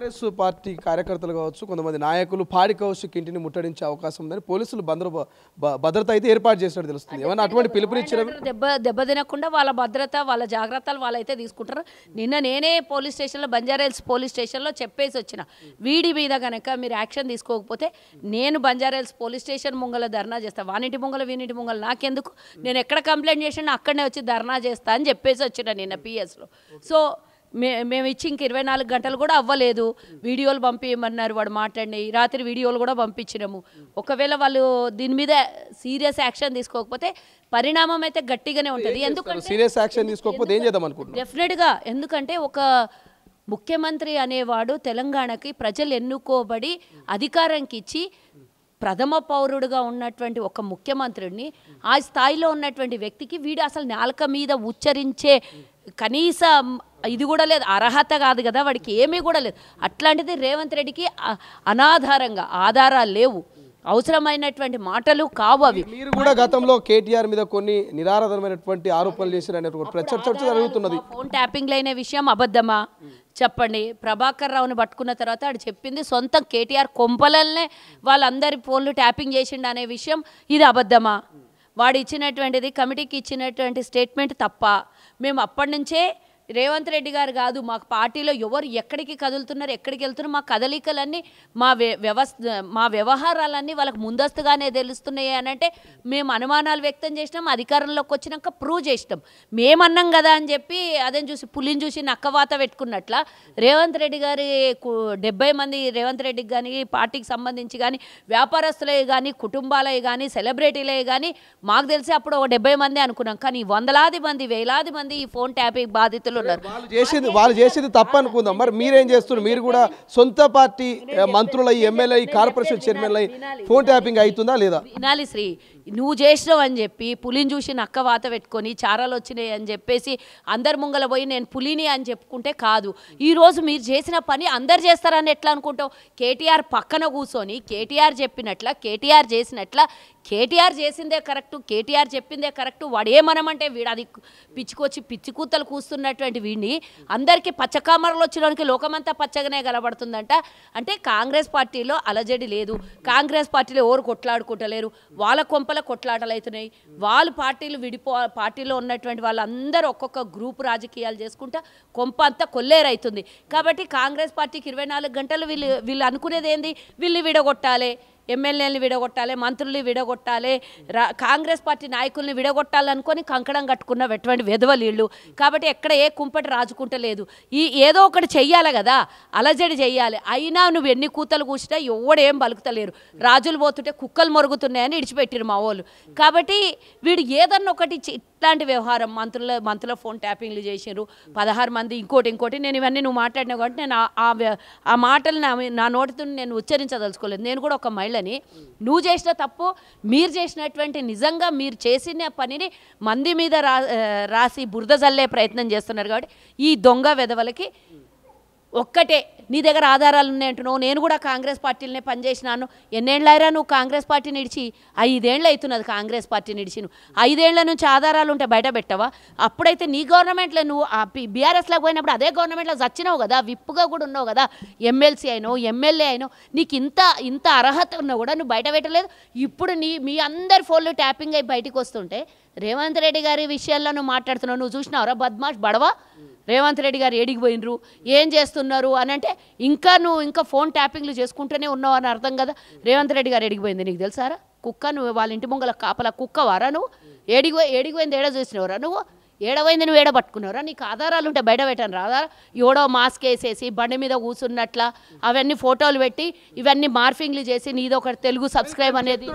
Congress party కార్యకర్తలు కావచ్చు కొంతమంది నాయకులు పాడి కౌశిక్ ఇంటిని ముట్టడించే అవకాశం ఉందని పోలీసులు భద్రత అయితే ఏర్పాటు చేసినట్టు తెలుస్తుంది. ఏమన్నా అటువంటి పిలుపునిచ్చారు? దెబ్బ తినకుండా వాళ్ళ భద్రత వాళ్ళ జాగ్రత్తలు వాళ్ళైతే తీసుకుంటారు. నిన్న నేనే పోలీస్ స్టేషన్లో బంజారాహిల్స్ పోలీస్ స్టేషన్లో చెప్పేసి వచ్చిన, వీడి మీద కనుక మీరు యాక్షన్ తీసుకోకపోతే నేను బంజారాహిల్స్ పోలీస్ స్టేషన్ ముంగల ధర్నా చేస్తాను. వానింటి ముంగల వీనింటి ముంగల నాకెందుకు, నేను ఎక్కడ కంప్లైంట్ చేసినా అక్కడనే వచ్చి ధర్నా చేస్తా అని చెప్పేసి వచ్చిన నిన్న పిఎస్లో. సో మేము ఇచ్చి ఇంక 24 గంటలు కూడా అవ్వలేదు, వీడియోలు పంపించమన్నారు. వాడు మాట్లాడినాయి రాత్రి వీడియోలు కూడా పంపించినాము. ఒకవేళ వాళ్ళు దీని మీద సీరియస్ యాక్షన్ తీసుకోకపోతే పరిణామం అయితే గట్టిగానే ఉంటుంది. ఎందుకంటే సీరియస్ యాక్షన్ తీసుకోకపోతే ఏం చేద్దాం అనుకుంటున్నాం డెఫినెట్గా. ఎందుకంటే ఒక ముఖ్యమంత్రి అనేవాడు తెలంగాణకి ప్రజలు ఎన్నుకోబడి అధికారానికి ఇచ్చి ప్రథమ పౌరుడుగా ఉన్నటువంటి ఒక ముఖ్యమంత్రిని, ఆ స్థాయిలో ఉన్నటువంటి వ్యక్తికి వీడు అసలు నాలుక మీద ఉచ్చరించే కనీస ఇది కూడా లేదు, అర్హత కాదు కదా వాడికి, ఏమీ కూడా లేదు. అట్లాంటిది రేవంత్ రెడ్డికి అనాధారంగా ఆధారాలు లేవు, అవసరమైనటువంటి మాటలు కావు అవి. మీరు కూడా గతంలో కేటీఆర్ మీద కొన్ని నిరాధారమైనటువంటి ఆరోపణలు చేశారనేటువంటి చర్చ జరుగుతున్నది. ఫోన్ ట్యాపింగ్ అయిన విషయం అబద్ధమా చెప్పండి? ప్రభాకర్ రావుని పట్టుకున్న తర్వాత ఆడు చెప్పింది సొంతం కేటీఆర్ కొంపలనే వాళ్ళందరి ఫోన్లు ట్యాపింగ్ చేసిండు అనే విషయం ఇది అబద్ధమా? వాడు ఇచ్చినటువంటిది కమిటీకి ఇచ్చినటువంటి స్టేట్మెంట్ తప్ప. మేము అప్పటి నుంచే రేవంత్ రెడ్డి గారు కాదు, మాకు పార్టీలో ఎవరు ఎక్కడికి కదులుతున్నారు ఎక్కడికి వెళ్తున్నారు మా కదలికలన్నీ మా వ్యవహారాలన్నీ వాళ్ళకి ముందస్తుగానే తెలుస్తున్నాయి అని అంటే మేము అనుమానాలు వ్యక్తం చేసినాం. అధికారంలోకి వచ్చినాక ప్రూవ్ చేసినాం. మేమన్నాం కదా అని చెప్పి అదేం చూసి పులిని చూసి నక్కవాత పెట్టుకున్నట్ల రేవంత్ రెడ్డి గారి 70 మంది రేవంత్ రెడ్డికి కానీ పార్టీకి సంబంధించి కానీ వ్యాపారస్తులే కానీ కుటుంబాలే కానీ సెలబ్రిటీలే కానీ మాకు తెలిసి అప్పుడు ఒక 70 మంది అనుకున్నాం. కానీ వందలాది మంది వేలాది మంది ఈ ఫోన్ ట్యాపింగ్ బాధితులు వాళ్ళు చేసేది తప్ప అనుకుందాం. మరి మీరేం చేస్తున్నారు? మీరు కూడా సొంత పార్టీ మంత్రుల MLA corporation chairman phone tapping అవుతుందా లేదా? వినాలి శ్రీ, నువ్వు చేసినావు అని చెప్పి పులిని చూసి నక్క వాత పెట్టుకొని చారాలు వచ్చినాయి అని చెప్పేసి అందరి ముంగల పోయి నేను పులిని అని చెప్పుకుంటే కాదు. ఈరోజు మీరు చేసిన పని అందరు చేస్తారని ఎట్లా అనుకుంటావు? కేటీఆర్ పక్కన కూర్చొని కేటీఆర్ చెప్పినట్ల కేటీఆర్ చేసినట్ల కేటీఆర్ చేసిందే కరెక్టు, కేటీఆర్ చెప్పిందే కరెక్టు, వాడు ఏమనమంటే వీడు అది పిచ్చుకొచ్చి పిచ్చి కూతలు కూస్తున్నటువంటి వీడిని అందరికీ పచ్చకామరలు వచ్చినోనికి లోకమంతా పచ్చగానే కనబడుతుందంట. అంటే కాంగ్రెస్ పార్టీలో అలజడి లేదు, కాంగ్రెస్ పార్టీలో ఎవరు కొట్లాడుకుంటలేరు, వాళ్ళ కొంపల కొట్లాటలు అవుతున్నాయి. వాళ్ళు పార్టీలో ఉన్నటువంటి వాళ్ళందరూ ఒక్కొక్క గ్రూప్ రాజకీయాలు చేసుకుంటా కొంప అంతా కొల్లేరైతుంది. కాబట్టి కాంగ్రెస్ పార్టీకి 24 గంటలు వీళ్ళు అనుకునేది ఏంది? వీళ్ళు విడగొట్టాలి, ఎమ్మెల్యేలని విడగొట్టాలి, మంత్రుల్ని విడగొట్టాలి, కాంగ్రెస్ పార్టీ నాయకుల్ని విడగొట్టాలనుకొని కంకణం కట్టుకున్న ఎటువంటి వెధవలీళ్ళు. కాబట్టి ఎక్కడ ఏ కుంపటి రాజుకుంటలేదు. ఏదో ఒకటి చెయ్యాలి కదా, అలజడి చెయ్యాలి. అయినా నువ్వు ఎన్ని కూతలు కూర్చుంటా ఎవడేం పలుకుతలేరు. రాజులు పోతుంటే కుక్కలు మొరుగుతున్నాయని ఇడిచిపెట్టిరు మా వాళ్ళు. కాబట్టి వీడు ఏదన్నా ఒకటి ఇట్లాంటి వ్యవహారం మంత్రుల ఫోన్ ట్యాపింగ్లు చేసారు 16 మంది ఇంకోటి నేను ఇవన్నీ నువ్వు మాట్లాడినా కాబట్టి నేను ఆ మాటలు నా నోటితో నేను ఉచ్చరించదలుచుకోలేదు. నేను కూడా ఒక మహిళని. నువ్వు చేసిన తప్పు, మీరు చేసినటువంటి నిజంగా మీరు చేసిన పనిని మంది మీద రాసి బురద జల్లే ప్రయత్నం చేస్తున్నారు. కాబట్టి ఈ దొంగ వెధవలకి ఒక్కటే, నీ దగ్గర ఆధారాలు ఉన్నాయంటున్నావు. నేను కూడా కాంగ్రెస్ పార్టీలనే పనిచేసినాను. ఎన్నేళ్ళైరా నువ్వు కాంగ్రెస్ పార్టీని ఇడిచి? 5 ఏళ్ళు అవుతున్నది కాంగ్రెస్ పార్టీని ఇడిచి. నువ్వు 5 ఏళ్ల నుంచి ఆధారాలు ఉంటే బయట పెట్టవా? అప్పుడైతే నీ గవర్నమెంట్లో నువ్వు బీఆర్ఎస్లోకి పోయినప్పుడు అదే గవర్నమెంట్లో చచ్చినావు కదా, విప్పుగా కూడా ఉన్నావు కదా, ఎమ్మెల్సీ అయినావు, ఎమ్మెల్యే అయినావు. నీకు ఇంత అర్హత ఉన్నా కూడా నువ్వు బయట పెట్టలేదు. ఇప్పుడు మీ అందరి ఫోన్లు ట్యాపింగ్ అయి బయటకు వస్తుంటే రేవంత్ రెడ్డి గారి విషయాల్లో నువ్వు మాట్లాడుతున్నావు. నువ్వు చూసినావురా బద్మాష్ బడవా? రేవంత్ రెడ్డి గారు ఏడికి పోయినరు, ఏం చేస్తున్నారు అని అంటే ఇంకా ఫోన్ ట్యాపింగ్లు చేసుకుంటూనే ఉన్నావు అని అర్థం కదా. రేవంత్ రెడ్డి గారు ఏడికిపోయింది నీకు తెలుసారా? కుక్క, నువ్వు వాళ్ళ ఇంటి ముంగల కాపలా కుక్కవారా నువ్వు? ఏడికిపోయింది ఏడ చూసినవరా నువ్వు? ఏడవైంది నువ్వు ఏడ పట్టుకున్నావురా? నీకు ఆధారాలు ఉంటే బయట పెట్టాను రాదా? ఎవడో మాస్క్ వేసేసి బండి మీద కూర్చున్నట్ల అవన్నీ ఫోటోలు పెట్టి ఇవన్నీ మార్ఫింగ్లు చేసి నీదో ఒకటి తెలుగు సబ్స్క్రైబ్ అనేది